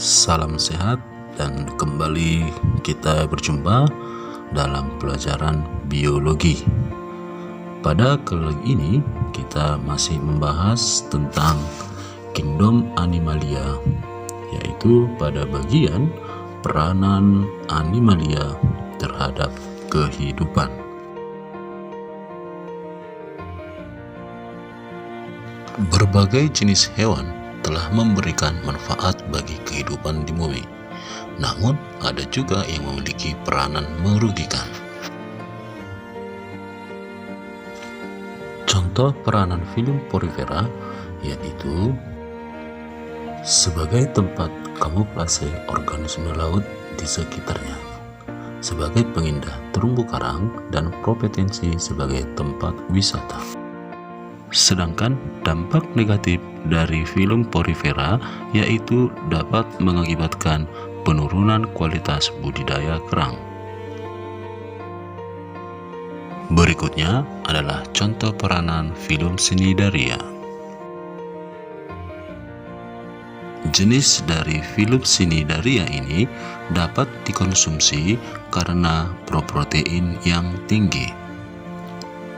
Salam sehat dan kembali kita berjumpa dalam pelajaran biologi. Pada kali ini kita masih membahas tentang kingdom Animalia, yaitu pada bagian peranan animalia terhadap kehidupan. Berbagai jenis hewan telah memberikan manfaat bagi kehidupan di bumi. Namun, ada juga yang memiliki peranan merugikan. Contoh peranan filum porifera yaitu sebagai tempat kamuflase organisme laut di sekitarnya, sebagai pengindah terumbu karang, dan berpotensi sebagai tempat wisata. Sedangkan dampak negatif dari filum porifera yaitu dapat mengakibatkan penurunan kualitas budidaya kerang. Berikutnya adalah contoh peranan filum Cnidaria. Jenis dari filum Cnidaria ini dapat dikonsumsi karena protein yang tinggi.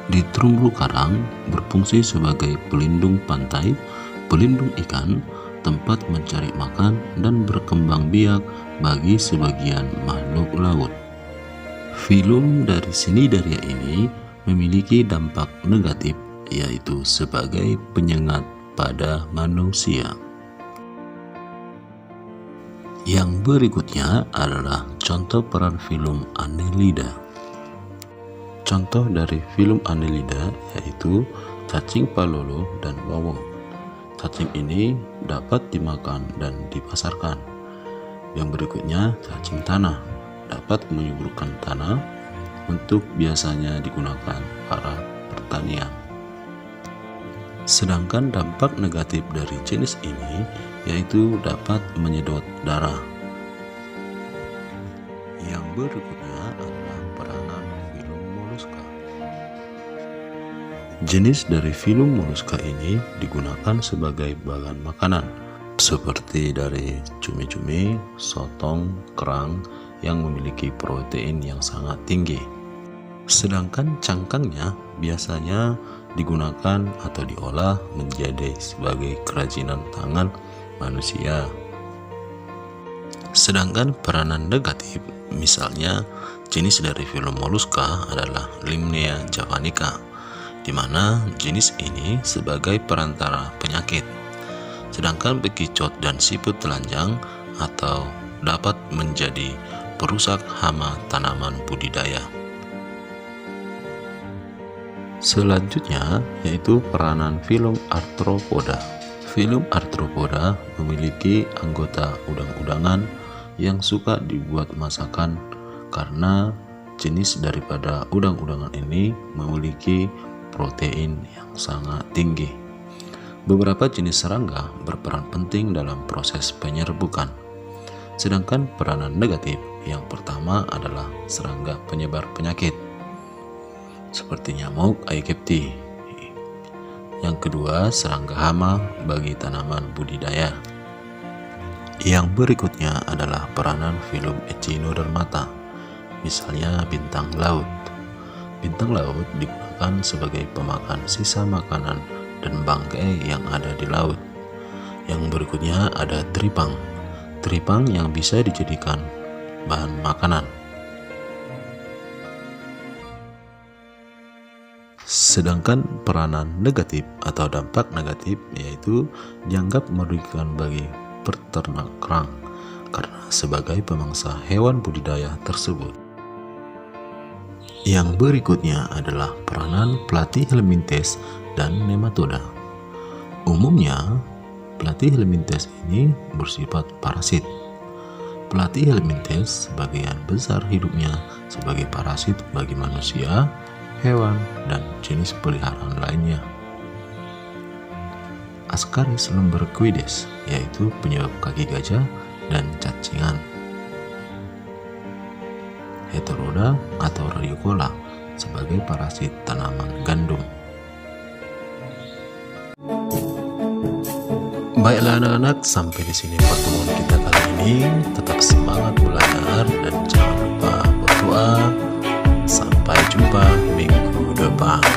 Di terumbu karang berfungsi sebagai pelindung pantai, pelindung ikan, tempat mencari makan, dan berkembang biak bagi sebagian makhluk laut. Filum dari Cnidaria ini memiliki dampak negatif, yaitu sebagai penyengat pada manusia. Yang berikutnya adalah contoh peran filum Annelida. Contoh dari filum Annelida yaitu cacing palolo dan wawon. Cacing ini dapat dimakan dan dipasarkan. Yang berikutnya cacing tanah, dapat menyuburkan tanah untuk biasanya digunakan para pertanian. Sedangkan dampak negatif dari jenis ini yaitu dapat menyedot darah. Yang berikutnya adalah peranan filum molluska. Jenis dari filum molluska ini digunakan sebagai bahan makanan seperti dari cumi-cumi, sotong, kerang yang memiliki protein yang sangat tinggi. Sedangkan cangkangnya biasanya digunakan atau diolah menjadi sebagai kerajinan tangan manusia. Sedangkan peranan negatif, misalnya jenis dari filum molluska adalah Limnaea javanica, di mana jenis ini sebagai perantara penyakit. Sedangkan bekicot dan siput telanjang atau dapat menjadi perusak hama tanaman budidaya. Selanjutnya yaitu peranan filum Arthropoda. Filum Arthropoda memiliki anggota udang-udangan yang suka dibuat masakan karena jenis daripada udang-udangan ini memiliki protein yang sangat tinggi. Beberapa jenis serangga berperan penting dalam proses penyerbukan. Sedangkan peranan negatif yang pertama adalah serangga penyebar penyakit seperti nyamuk Aegypti. Yang kedua, serangga hama bagi tanaman budidaya. Yang berikutnya adalah peranan filum Echinodermata, misalnya bintang laut. Bintang laut digunakan sebagai pemakan sisa makanan dan bangkai yang ada di laut. Yang berikutnya ada tripang. Tripang yang bisa dijadikan bahan makanan. Sedangkan peranan negatif atau dampak negatif yaitu dianggap merugikan bagi peternak kerang karena sebagai pemangsa hewan budidaya tersebut. Yang berikutnya adalah peranan Platyhelminthes dan nematoda. Umumnya, Platyhelminthes ini bersifat parasit. Platyhelminthes sebagian besar hidupnya sebagai parasit bagi manusia, hewan, dan jenis peliharaan lainnya. Ascaris lumbricoides yaitu penyebab kaki gajah dan cacingan. Heteroda atau radiocola sebagai parasit tanaman gandum. Baiklah anak-anak, sampai di sini pertemuan kita kali ini. ini tetap semangat belajar dan jangan lupa berdoa. Sampai jumpa minggu depan.